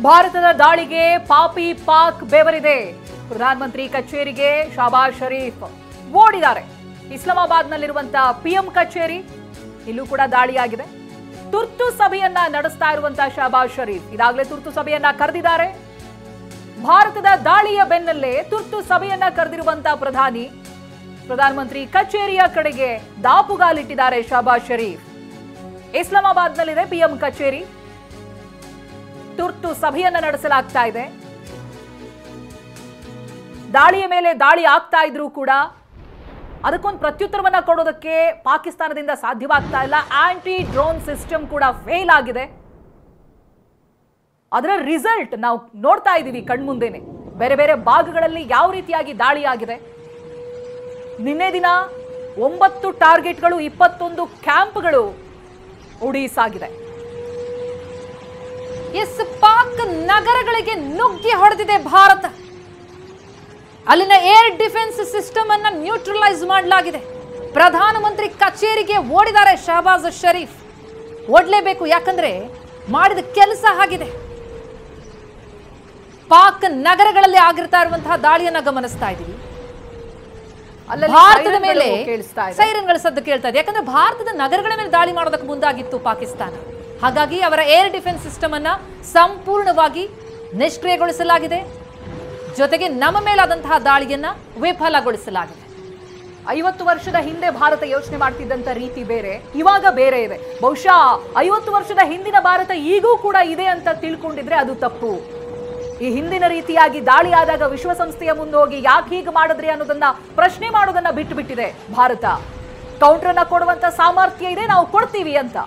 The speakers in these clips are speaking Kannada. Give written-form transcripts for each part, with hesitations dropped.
ಭಾರತದ ದಾಳಿಗೆ ಪಾಪಿ ಪಾಕ್ ಬೆವರಿದೆ. ಪ್ರಧಾನಮಂತ್ರಿ ಕಚೇರಿಗೆ ಶಹಬಾಜ್ ಶರೀಫ್ ಓಡಿದ್ದಾರೆ. ಇಸ್ಲಾಮಾಬಾದ್ನಲ್ಲಿರುವಂತಹ ಪಿಎಂ ಕಚೇರಿ ಇಲ್ಲೂ ಕೂಡ ದಾಳಿಯಾಗಿದೆ. ತುರ್ತು ಸಭೆಯನ್ನ ನಡೆಸ್ತಾ ಇರುವಂತಹ ಶಹಬಾಜ್ ಶರೀಫ್ ಈಗಾಗಲೇ ತುರ್ತು ಸಭೆಯನ್ನ ಕರೆದಿದ್ದಾರೆ. ಭಾರತದ ದಾಳಿಯ ಬೆನ್ನಲ್ಲೇ ತುರ್ತು ಸಭೆಯನ್ನ ಕರೆದಿರುವಂತಹ ಪ್ರಧಾನಮಂತ್ರಿ ಕಚೇರಿಯ ಕಡೆಗೆ ದಾಪುಗಾಲಿಟ್ಟಿದ್ದಾರೆ ಶಹಬಾಜ್ ಶರೀಫ್. ಇಸ್ಲಾಮಾಬಾದ್ನಲ್ಲಿದೆ ಪಿಎಂ ಕಚೇರಿ. ತುರ್ತು ಸಭೆಯನ್ನ ನಡೆಸಲಾಗ್ತಾ ಇದೆ. ದಾಳಿಯ ಮೇಲೆ ದಾಳಿ ಆಗ್ತಾ ಇದ್ರೂ ಕೂಡ ಅದಕ್ಕೊಂದು ಪ್ರತ್ಯುತ್ತರವನ್ನ ಕೊಡೋದಕ್ಕೆ ಪಾಕಿಸ್ತಾನದಿಂದ ಸಾಧ್ಯವಾಗ್ತಾ ಇಲ್ಲ. ಆಂಟಿ ಡ್ರೋನ್ ಸಿಸ್ಟಮ್ ಕೂಡ ಫೇಲ್ ಆಗಿದೆ. ಅದರ ರಿಸಲ್ಟ್ ನಾವು ನೋಡ್ತಾ ಇದ್ದೀವಿ ಕಣ್ಮುಂದೆನೆ. ಬೇರೆ ಬೇರೆ ಭಾಗಗಳಲ್ಲಿ ಯಾವ ರೀತಿಯಾಗಿ ದಾಳಿ ಆಗಿದೆ. ನಿನ್ನೆ ದಿನ 9 ಟಾರ್ಗೆಟ್ಗಳು 21 ಕ್ಯಾಂಪ್ಗಳು ಉಡೀಸಾಗಿದೆ. ಪಾಕ್ ನಗರಗಳಿಗೆ ನುಗ್ಗಿ ಹೊಡೆದಿದೆ ಭಾರತ. ಅಲ್ಲಿನ ಏರ್ ಡಿಫೆನ್ಸ್ ಸಿಸ್ಟಮ್ ಅನ್ನ ನ್ಯೂಟ್ರಲೈಸ್ ಮಾಡಲಾಗಿದೆ. ಪ್ರಧಾನಮಂತ್ರಿ ಕಚೇರಿಗೆ ಓಡಿದ್ದಾರೆ ಶಹಬಾಜ್ ಶರೀಫ್. ಓಡಲೇಬೇಕು, ಯಾಕಂದ್ರೆ ಮಾಡಿದ ಕೆಲಸ ಆಗಿದೆ. ಪಾಕ್ ನಗರಗಳಲ್ಲಿ ಆಗಿರ್ತಾ ಇರುವಂತಹ ದಾಳಿಯನ್ನ ಗಮನಿಸ್ತಾ ಇದ್ದೀವಿ. ಭಾರತದ ಮೇಲೆ ಸೈರನ್ಗಳ ಸದ್ದು ಕೇಳ್ತಾ ಇದೆ. ಯಾಕಂದ್ರೆ ಭಾರತದ ನಗರಗಳ ಮೇಲೆ ದಾಳಿ ಮಾಡೋದಕ್ಕೆ ಮುಂದಾಗಿತ್ತು ಪಾಕಿಸ್ತಾನ. ಹಾಗಾಗಿ ಅವರ ಏರ್ ಡಿಫೆನ್ಸ್ ಸಿಸ್ಟಮ್ ಅನ್ನ ಸಂಪೂರ್ಣವಾಗಿ ನಿಷ್ಕ್ರಿಯಗೊಳಿಸಲಾಗಿದೆ. ಜೊತೆಗೆ ನಮ್ಮ ಮೇಲಾದಂತಹ ದಾಳಿಯನ್ನ ವಿಫಲಗೊಳಿಸಲಾಗಿದೆ. 50 ವರ್ಷದ ಹಿಂದೆ ಭಾರತ ಯೋಚನೆ ಮಾಡ್ತಿದ್ದಂತ ರೀತಿ ಬೇರೆ, ಇವಾಗ ಬೇರೆ ಇದೆ. ಬಹುಶಃ 50 ವರ್ಷದ ಹಿಂದಿನ ಭಾರತ ಈಗೂ ಕೂಡ ಇದೆ ಅಂತ ತಿಳ್ಕೊಂಡಿದ್ರೆ ಅದು ತಪ್ಪು. ಈ ಹಿಂದಿನ ರೀತಿಯಾಗಿ ದಾಳಿ ಆದಾಗ ವಿಶ್ವಸಂಸ್ಥೆಯ ಮುಂದೆ ಹೋಗಿ ಯಾಕೆ ಹೀಗೆ ಮಾಡಿದ್ರಿ ಅನ್ನೋದನ್ನ ಪ್ರಶ್ನೆ ಮಾಡೋದನ್ನ ಬಿಟ್ಟುಬಿಟ್ಟಿದೆ ಭಾರತ. ಕೌಂಟರ್ ಅನ್ನ ಕೊಡುವಂತ ಸಾಮರ್ಥ್ಯ ಇದೆ, ನಾವು ಕೊಡ್ತೀವಿ ಅಂತ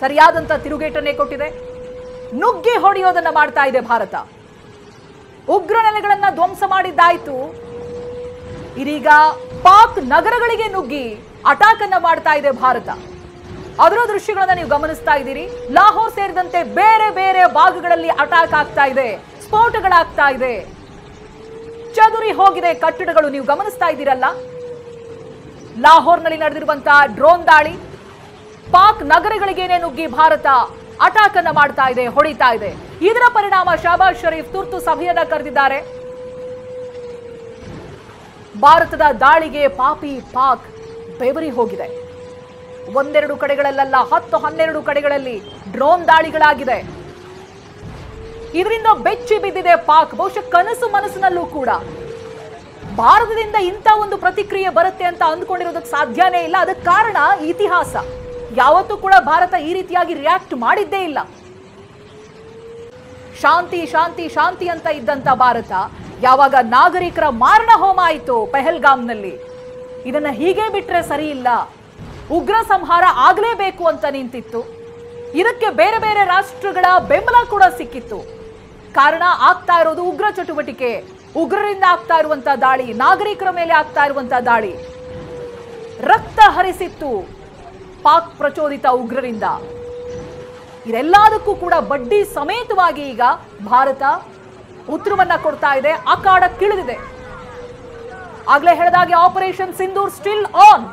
ಸರಿಯಾದಂತ ತಿರುಗೇಟನ್ನೇ ಕೊಟ್ಟಿದೆ. ನುಗ್ಗಿ ಹೊಡೆಯೋದನ್ನ ಮಾಡ್ತಾ ಇದೆ ಭಾರತ. ಉಗ್ರ ನೆಲೆಗಳನ್ನ ಧ್ವಂಸ ಮಾಡಿದ್ದಾಯ್ತು. ಇದೀಗ ಪಾಕ್ ನಗರಗಳಿಗೆ ನುಗ್ಗಿ ಅಟ್ಯಾಕ್ ಅನ್ನ ಮಾಡ್ತಾ ಇದೆ ಭಾರತ. ಅದರ ದೃಶ್ಯಗಳನ್ನ ನೀವು ಗಮನಿಸ್ತಾ ಇದ್ದೀರಿ. ಲಾಹೋರ್ ಸೇರಿದಂತೆ ಬೇರೆ ಬೇರೆ ಭಾಗಗಳಲ್ಲಿ ಅಟ್ಯಾಕ್ ಆಗ್ತಾ ಇದೆ, ಸ್ಫೋಟಗಳಾಗ್ತಾ ಇದೆ, ಚದುರಿ ಹೋಗಿದೆ ಕಟ್ಟಡಗಳು. ನೀವು ಗಮನಿಸ್ತಾ ಇದ್ದೀರಲ್ಲ, ಲಾಹೋರ್ನಲ್ಲಿ ನಡೆದಿರುವಂತಹ ಡ್ರೋನ್ ದಾಳಿ. ಪಾಕ್ ನಗರಗಳಿಗೇನೆ ನುಗ್ಗಿ ಭಾರತ ಅಟ್ಯಾಕ್ ಅನ್ನ ಮಾಡ್ತಾ ಇದೆ, ಹೊಡಿತಾ ಇದೆ. ಇದರ ಪರಿಣಾಮ ಶಹಬಾಜ್ ಶರೀಫ್ ತುರ್ತು ಸಭೆಯನ್ನ ಕರೆದಿದ್ದಾರೆ. ಭಾರತದ ದಾಳಿಗೆ ಪಾಪಿ ಪಾಕ್ ಬೆವರಿ ಹೋಗಿದೆ. ಒಂದೆರಡು ಕಡೆಗಳಲ್ಲ, 10-12 ಕಡೆಗಳಲ್ಲಿ ಡ್ರೋನ್ ದಾಳಿಗಳಾಗಿದೆ. ಇದರಿಂದ ಬೆಚ್ಚಿ ಬಿದ್ದಿದೆ ಪಾಕ್. ಬಹುಶಃ ಕನಸು ಮನಸ್ಸಿನಲ್ಲೂ ಕೂಡ ಭಾರತದಿಂದ ಇಂಥ ಒಂದು ಪ್ರತಿಕ್ರಿಯೆ ಬರುತ್ತೆ ಅಂತ ಅಂದ್ಕೊಂಡಿರೋದಕ್ಕೆ ಸಾಧ್ಯನೇ ಇಲ್ಲ. ಅದಕ್ಕೆ ಕಾರಣ ಇತಿಹಾಸ. ಯಾವತ್ತೂ ಕೂಡ ಭಾರತ ಈ ರೀತಿಯಾಗಿ ರಿಯಾಕ್ಟ್ ಮಾಡಿದ್ದೇ ಇಲ್ಲ. ಶಾಂತಿ ಶಾಂತಿ ಶಾಂತಿ ಅಂತ ಇದ್ದಂತ ಭಾರತ ಯಾವಾಗ ನಾಗರಿಕರ ಮಾರಣ ಹೋಮ ಆಯಿತು ಪೆಹಲ್ಗಾಮ್ನಲ್ಲಿ, ಇದನ್ನ ಹೀಗೆ ಬಿಟ್ರೆ ಸರಿ ಇಲ್ಲ, ಉಗ್ರ ಸಂಹಾರ ಆಗಲೇಬೇಕು ಅಂತ ನಿಂತಿತ್ತು. ಇದಕ್ಕೆ ಬೇರೆ ಬೇರೆ ರಾಷ್ಟ್ರಗಳ ಬೆಂಬಲ ಕೂಡ ಸಿಕ್ಕಿತ್ತು. ಕಾರಣ ಆಗ್ತಾ ಇರೋದು ಉಗ್ರ ಚಟುವಟಿಕೆ, ಉಗ್ರರಿಂದ ಆಗ್ತಾ ಇರುವಂತಹ ದಾಳಿ, ನಾಗರಿಕರ ಮೇಲೆ ಆಗ್ತಾ ಇರುವಂತಹ ದಾಳಿ. ರಕ್ತ ಹರಿಸಿತ್ತು ಪಾಕ್ ಪ್ರಚೋದಿತ ಉಗ್ರರಿಂದ. ಇದೆಲ್ಲದಕ್ಕೂ ಕೂಡ ಬಡ್ಡಿ ಸಮೇತವಾಗಿ ಈಗ ಭಾರತ ಉತ್ತರವನ್ನ ಕೊಡ್ತಾ ಇದೆ, ಅಖಾಡಕ್ಕಿಳಿದಿದೆ. ಆಗ್ಲೇ ಹೇಳಿದಾಗೆ ಆಪರೇಷನ್ ಸಿಂಧೂರ್ ಸ್ಟಿಲ್ ಆನ್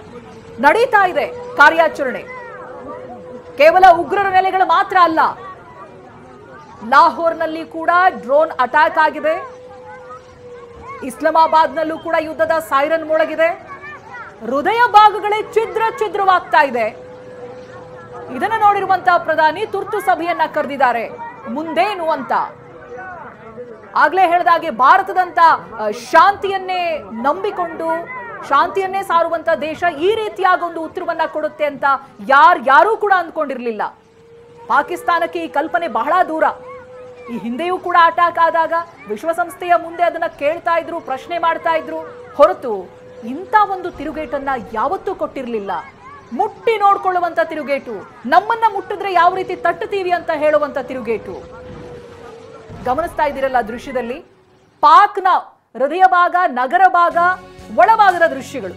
ನಡೀತಾ ಇದೆ ಕಾರ್ಯಾಚರಣೆ. ಕೇವಲ ಉಗ್ರರ ನೆಲೆಗಳು ಮಾತ್ರ ಅಲ್ಲ, ಲಾಹೋರ್ನಲ್ಲಿ ಕೂಡ ಡ್ರೋನ್ ಅಟ್ಯಾಕ್ ಆಗಿದೆ. ಇಸ್ಲಾಮಾಬಾದ್ನಲ್ಲೂ ಕೂಡ ಯುದ್ಧದ ಸೈರನ್ ಮೊಳಗಿದೆ. ಹೃದಯ ಭಾಗಗಳೇ ಛಿದ್ರವಾಗ್ತಾ ಇದೆ. ಇದನ್ನ ನೋಡಿರುವಂತಹ ಪ್ರಧಾನಿ ತುರ್ತು ಸಭೆಯನ್ನ ಕರೆದಿದ್ದಾರೆ. ಮುಂದೇನು ಅಂತ ಆಗ್ಲೇ ಹೇಳಿದಾಗೆ ಭಾರತದಂತ ಶಾಂತಿಯನ್ನೇ ನಂಬಿಕೊಂಡು ಶಾಂತಿಯನ್ನೇ ಸಾರುವಂತ ದೇಶ ಈ ರೀತಿಯಾದ ಒಂದು ಉತ್ತರವನ್ನ ಕೊಡುತ್ತೆ ಅಂತ ಯಾರೂ ಕೂಡ ಅಂದ್ಕೊಂಡಿರ್ಲಿಲ್ಲ. ಪಾಕಿಸ್ತಾನಕ್ಕೆ ಈ ಕಲ್ಪನೆ ಬಹಳ ದೂರ. ಈ ಹಿಂದೆಯೂ ಕೂಡ ಅಟ್ಯಾಕ್ ಆದಾಗ ವಿಶ್ವಸಂಸ್ಥೆಯ ಮುಂದೆ ಅದನ್ನ ಕೇಳ್ತಾ ಇದ್ರು, ಪ್ರಶ್ನೆ ಮಾಡ್ತಾ ಇದ್ರು ಹೊರತು ಇಂಥ ಒಂದು ತಿರುಗೇಟನ್ನ ಯಾವತ್ತೂ ಕೊಟ್ಟಿರಲಿಲ್ಲ. ಮುಟ್ಟಿ ನೋಡ್ಕೊಳ್ಳುವಂತ ತಿರುಗೇಟು, ನಮ್ಮನ್ನ ಮುಟ್ಟಿದ್ರೆ ಯಾವ ರೀತಿ ತಟ್ಟುತ್ತೀವಿ ಅಂತ ಹೇಳುವಂತ ತಿರುಗೇಟು. ಗಮನಿಸ್ತಾ ಇದ್ದೀರಲ್ಲ ದೃಶ್ಯದಲ್ಲಿ, ಪಾಕ್ನ ಹೃದಯ ಭಾಗ, ನಗರ ಭಾಗ, ಒಳಭಾಗದ ದೃಶ್ಯಗಳು.